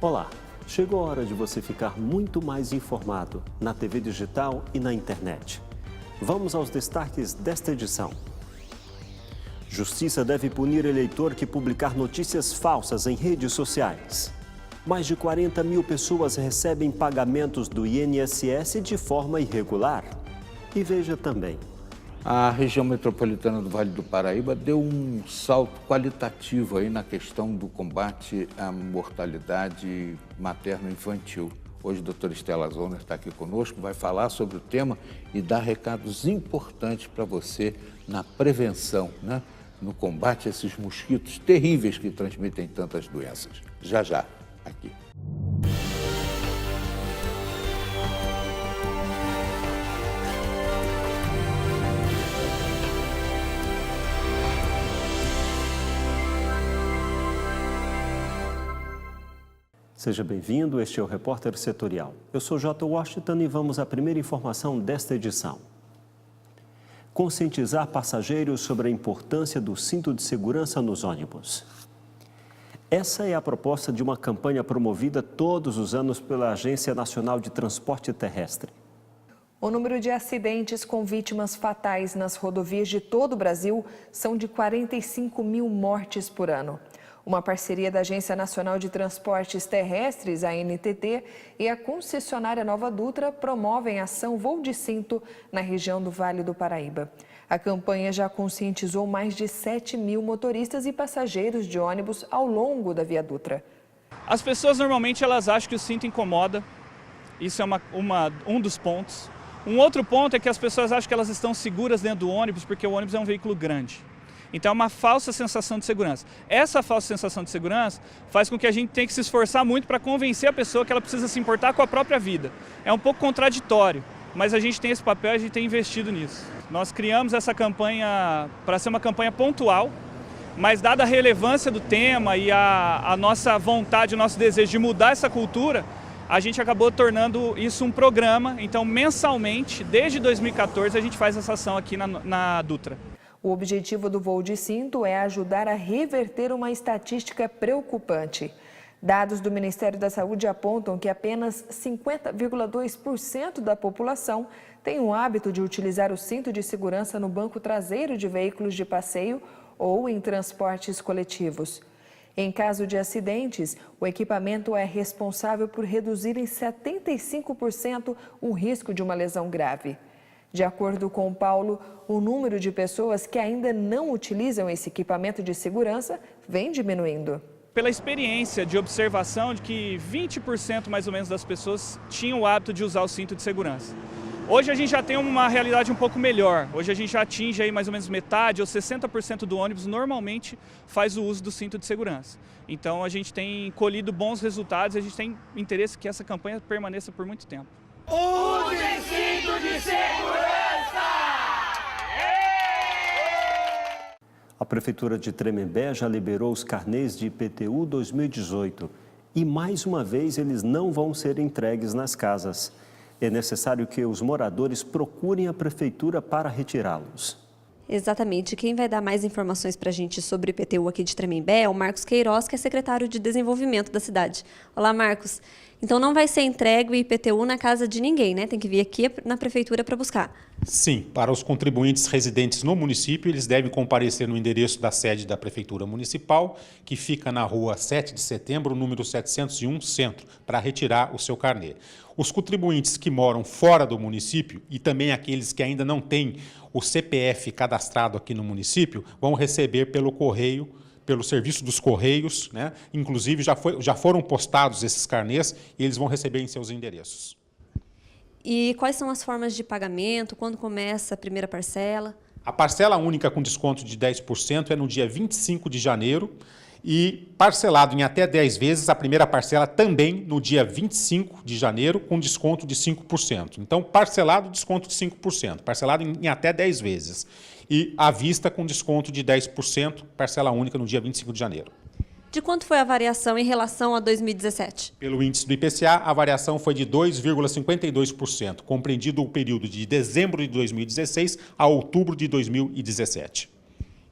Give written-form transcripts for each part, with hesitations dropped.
Olá, chegou a hora de você ficar muito mais informado na TV digital e na internet. Vamos aos destaques desta edição. Justiça deve punir eleitor que publicar notícias falsas em redes sociais. Mais de 40 mil pessoas recebem pagamentos do INSS de forma irregular. E veja também. A região metropolitana do Vale do Paraíba deu um salto qualitativo aí na questão do combate à mortalidade materno-infantil. Hoje a doutora Estela Zoner está aqui conosco, vai falar sobre o tema e dar recados importantes para você na prevenção, né? No combate a esses mosquitos terríveis que transmitem tantas doenças. Já, aqui. Seja bem-vindo, este é o Repórter Setorial. Eu sou J. Washington e vamos à primeira informação desta edição. Conscientizar passageiros sobre a importância do cinto de segurança nos ônibus. Essa é a proposta de uma campanha promovida todos os anos pela Agência Nacional de Transporte Terrestre. O número de acidentes com vítimas fatais nas rodovias de todo o Brasil são de 45 mil mortes por ano. Uma parceria da Agência Nacional de Transportes Terrestres, a ANTT, e a concessionária Nova Dutra promovem a ação Voo de Cinto na região do Vale do Paraíba. A campanha já conscientizou mais de 7 mil motoristas e passageiros de ônibus ao longo da Via Dutra. As pessoas normalmente elas acham que o cinto incomoda, isso é um dos pontos. Um outro ponto é que as pessoas acham que elas estão seguras dentro do ônibus porque o ônibus é um veículo grande. Então é uma falsa sensação de segurança. Essa falsa sensação de segurança faz com que a gente tenha que se esforçar muito para convencer a pessoa que ela precisa se importar com a própria vida. É um pouco contraditório, mas a gente tem esse papel e a gente tem investido nisso. Nós criamos essa campanha para ser uma campanha pontual, mas dada a relevância do tema e a nossa vontade, o nosso desejo de mudar essa cultura, a gente acabou tornando isso um programa. Então mensalmente, desde 2014, a gente faz essa ação aqui na Dutra. O objetivo do Voo de Cinto é ajudar a reverter uma estatística preocupante. Dados do Ministério da Saúde apontam que apenas 50,2% da população tem o hábito de utilizar o cinto de segurança no banco traseiro de veículos de passeio ou em transportes coletivos. Em caso de acidentes, o equipamento é responsável por reduzir em 75% o risco de uma lesão grave. De acordo com o Paulo, o número de pessoas que ainda não utilizam esse equipamento de segurança vem diminuindo. Pela experiência de observação de que 20% mais ou menos das pessoas tinham o hábito de usar o cinto de segurança. Hoje a gente já tem uma realidade um pouco melhor. Hoje a gente já atinge aí mais ou menos metade ou 60% do ônibus normalmente faz o uso do cinto de segurança. Então a gente tem colhido bons resultados e a gente tem interesse que essa campanha permaneça por muito tempo. Use cinto de segurança! A Prefeitura de Tremembé já liberou os carnês de IPTU 2018 e, mais uma vez, eles não vão ser entregues nas casas. É necessário que os moradores procurem a Prefeitura para retirá-los. Exatamente. Quem vai dar mais informações para a gente sobre o IPTU aqui de Tremembé é o Marcos Queiroz, que é secretário de Desenvolvimento da cidade. Olá, Marcos. Então não vai ser entregue o IPTU na casa de ninguém, né? Tem que vir aqui na Prefeitura para buscar. Sim, para os contribuintes residentes no município, eles devem comparecer no endereço da sede da Prefeitura Municipal, que fica na rua 7 de setembro, número 701, Centro, para retirar o seu carnê. Os contribuintes que moram fora do município e também aqueles que ainda não têm o CPF cadastrado aqui no município, vão receber pelo correio, pelo serviço dos Correios, né? Inclusive já foram postados esses carnês e eles vão receber em seus endereços. E quais são as formas de pagamento? Quando começa a primeira parcela? A parcela única com desconto de 10% é no dia 25 de janeiro e parcelado em até 10 vezes, a primeira parcela também no dia 25 de janeiro com desconto de 5%. Então, parcelado, desconto de 5%, parcelado em até 10 vezes. E à vista com desconto de 10%, parcela única no dia 25 de janeiro. De quanto foi a variação em relação a 2017? Pelo índice do IPCA, a variação foi de 2,52%, compreendido o período de dezembro de 2016 a outubro de 2017.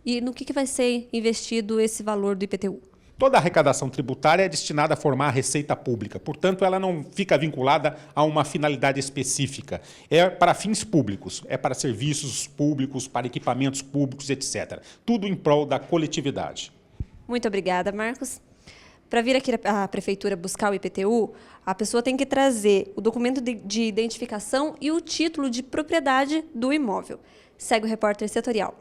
E no que vai ser investido esse valor do IPTU? Toda a arrecadação tributária é destinada a formar a receita pública, portanto, ela não fica vinculada a uma finalidade específica. É para fins públicos, é para serviços públicos, para equipamentos públicos, etc. Tudo em prol da coletividade. Muito obrigada, Marcos. Para vir aqui à Prefeitura buscar o IPTU, a pessoa tem que trazer o documento de identificação e o título de propriedade do imóvel. Segue o repórter setorial.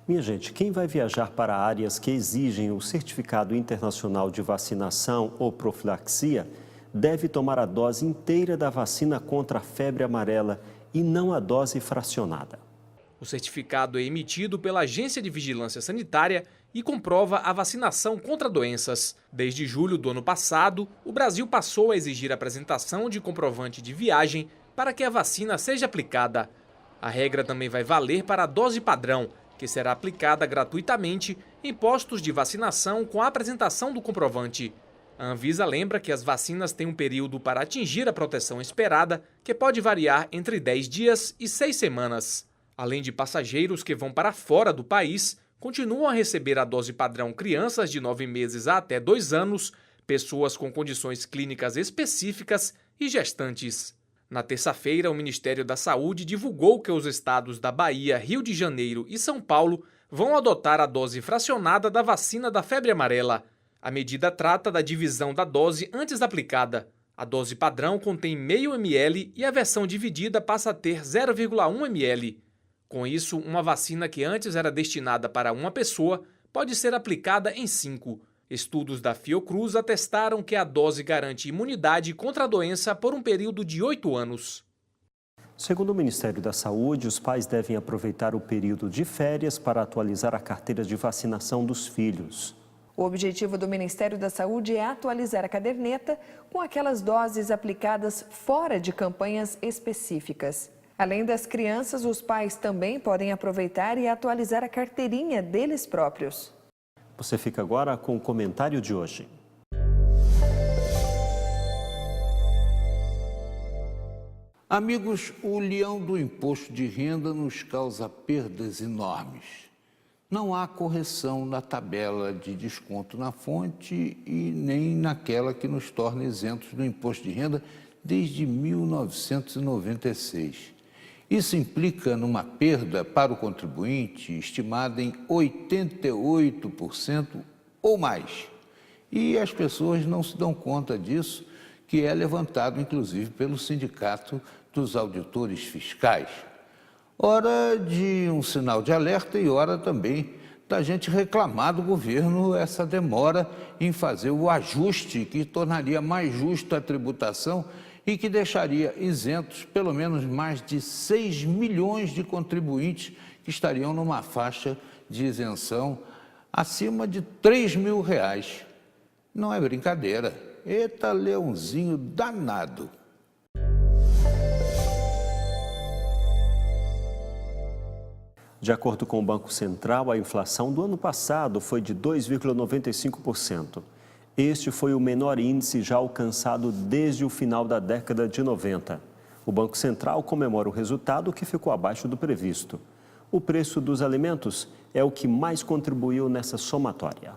Minha gente, quem vai viajar para áreas que exigem o certificado internacional de vacinação ou profilaxia deve tomar a dose inteira da vacina contra a febre amarela e não a dose fracionada. O certificado é emitido pela Agência de Vigilância Sanitária e comprova a vacinação contra doenças. Desde julho do ano passado, o Brasil passou a exigir a apresentação de comprovante de viagem para que a vacina seja aplicada. A regra também vai valer para a dose padrão, que será aplicada gratuitamente em postos de vacinação com a apresentação do comprovante. A Anvisa lembra que as vacinas têm um período para atingir a proteção esperada, que pode variar entre 10 dias e 6 semanas. Além de passageiros que vão para fora do país, continuam a receber a dose padrão crianças de 9 meses a até 2 anos, pessoas com condições clínicas específicas e gestantes. Na terça-feira, o Ministério da Saúde divulgou que os estados da Bahia, Rio de Janeiro e São Paulo vão adotar a dose fracionada da vacina da febre amarela. A medida trata da divisão da dose antes aplicada. A dose padrão contém 0,5 ml e a versão dividida passa a ter 0,1 ml. Com isso, uma vacina que antes era destinada para uma pessoa pode ser aplicada em 5. Estudos da Fiocruz atestaram que a dose garante imunidade contra a doença por um período de 8 anos. Segundo o Ministério da Saúde, os pais devem aproveitar o período de férias para atualizar a carteira de vacinação dos filhos. O objetivo do Ministério da Saúde é atualizar a caderneta com aquelas doses aplicadas fora de campanhas específicas. Além das crianças, os pais também podem aproveitar e atualizar a carteirinha deles próprios. Você fica agora com o comentário de hoje. Amigos, o leão do imposto de renda nos causa perdas enormes. Não há correção na tabela de desconto na fonte e nem naquela que nos torna isentos do imposto de renda desde 1996. Isso implica numa perda para o contribuinte estimada em 88% ou mais. E as pessoas não se dão conta disso, que é levantado inclusive pelo Sindicato dos Auditores Fiscais. Hora de um sinal de alerta e hora também da gente reclamar do governo essa demora em fazer o ajuste que tornaria mais justa a tributação e que deixaria isentos pelo menos mais de 6 milhões de contribuintes que estariam numa faixa de isenção acima de R$3.000. Não é brincadeira. Eita leãozinho danado. De acordo com o Banco Central, a inflação do ano passado foi de 2,95%. Este foi o menor índice já alcançado desde o final da década de 90. O Banco Central comemora o resultado que ficou abaixo do previsto. O preço dos alimentos é o que mais contribuiu nessa somatória.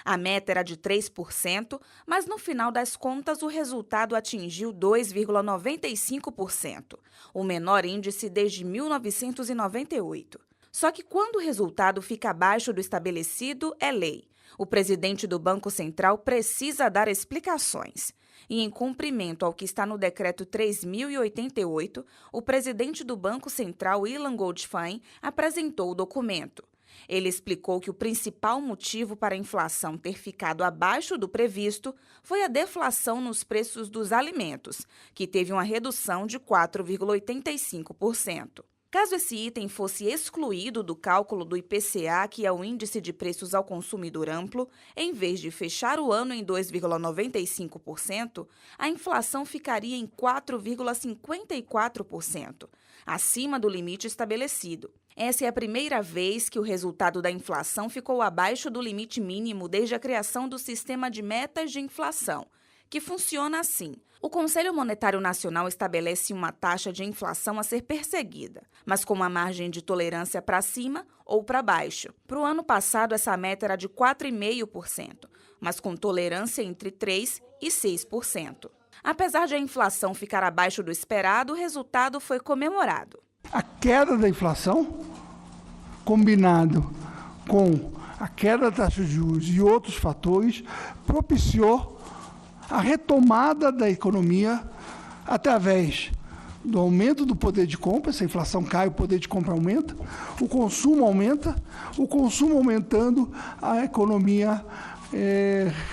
A meta era de 3%, mas no final das contas o resultado atingiu 2,95%, o menor índice desde 1998. Só que quando o resultado fica abaixo do estabelecido, é lei. O presidente do Banco Central precisa dar explicações. E em cumprimento ao que está no Decreto 3.088, o presidente do Banco Central, Ilan Goldfein, apresentou o documento. Ele explicou que o principal motivo para a inflação ter ficado abaixo do previsto foi a deflação nos preços dos alimentos, que teve uma redução de 4,85%. Caso esse item fosse excluído do cálculo do IPCA, que é o Índice de Preços ao Consumidor Amplo, em vez de fechar o ano em 2,95%, a inflação ficaria em 4,54%, acima do limite estabelecido. Essa é a primeira vez que o resultado da inflação ficou abaixo do limite mínimo desde a criação do sistema de metas de inflação, que funciona assim. O Conselho Monetário Nacional estabelece uma taxa de inflação a ser perseguida, mas com uma margem de tolerância para cima ou para baixo. Para o ano passado, essa meta era de 4,5%. mas com tolerância entre 3% e 6%. Apesar de a inflação ficar abaixo do esperado, o resultado foi comemorado. A queda da inflação, combinado com a queda da taxa de juros e outros fatores, propiciou a retomada da economia através do aumento do poder de compra. Se a inflação cai, o poder de compra aumenta, o consumo aumenta, o consumo aumentando, a economia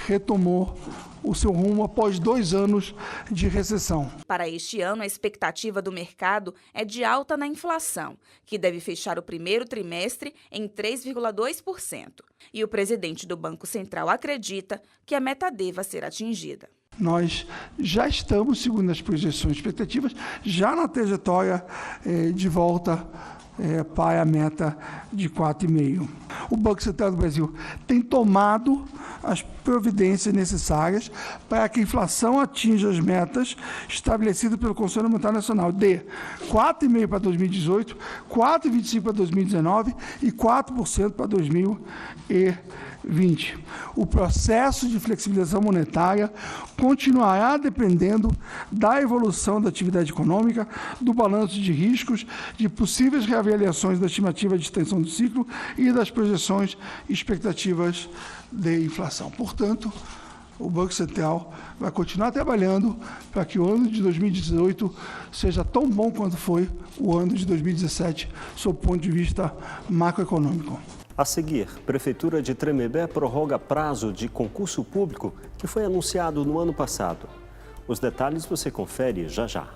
retomou o seu rumo após 2 anos de recessão. Para este ano, a expectativa do mercado é de alta na inflação, que deve fechar o primeiro trimestre em 3,2%. E o presidente do Banco Central acredita que a meta deva ser atingida. Nós já estamos, segundo as projeções e expectativas, já na trajetória de volta para a meta de 4,5%. O Banco Central do Brasil tem tomado as providências necessárias para que a inflação atinja as metas estabelecidas pelo Conselho Monetário Nacional de 4,5% para 2018, 4,25% para 2019 e 4% para 2020. O processo de flexibilização monetária continuará dependendo da evolução da atividade econômica, do balanço de riscos, de possíveis reavaliações da estimativa de extensão do ciclo e das projeções e expectativas de inflação. Portanto, o Banco Central vai continuar trabalhando para que o ano de 2018 seja tão bom quanto foi o ano de 2017, sob o ponto de vista macroeconômico. A seguir, Prefeitura de Tremembé prorroga prazo de concurso público que foi anunciado no ano passado. Os detalhes você confere já já.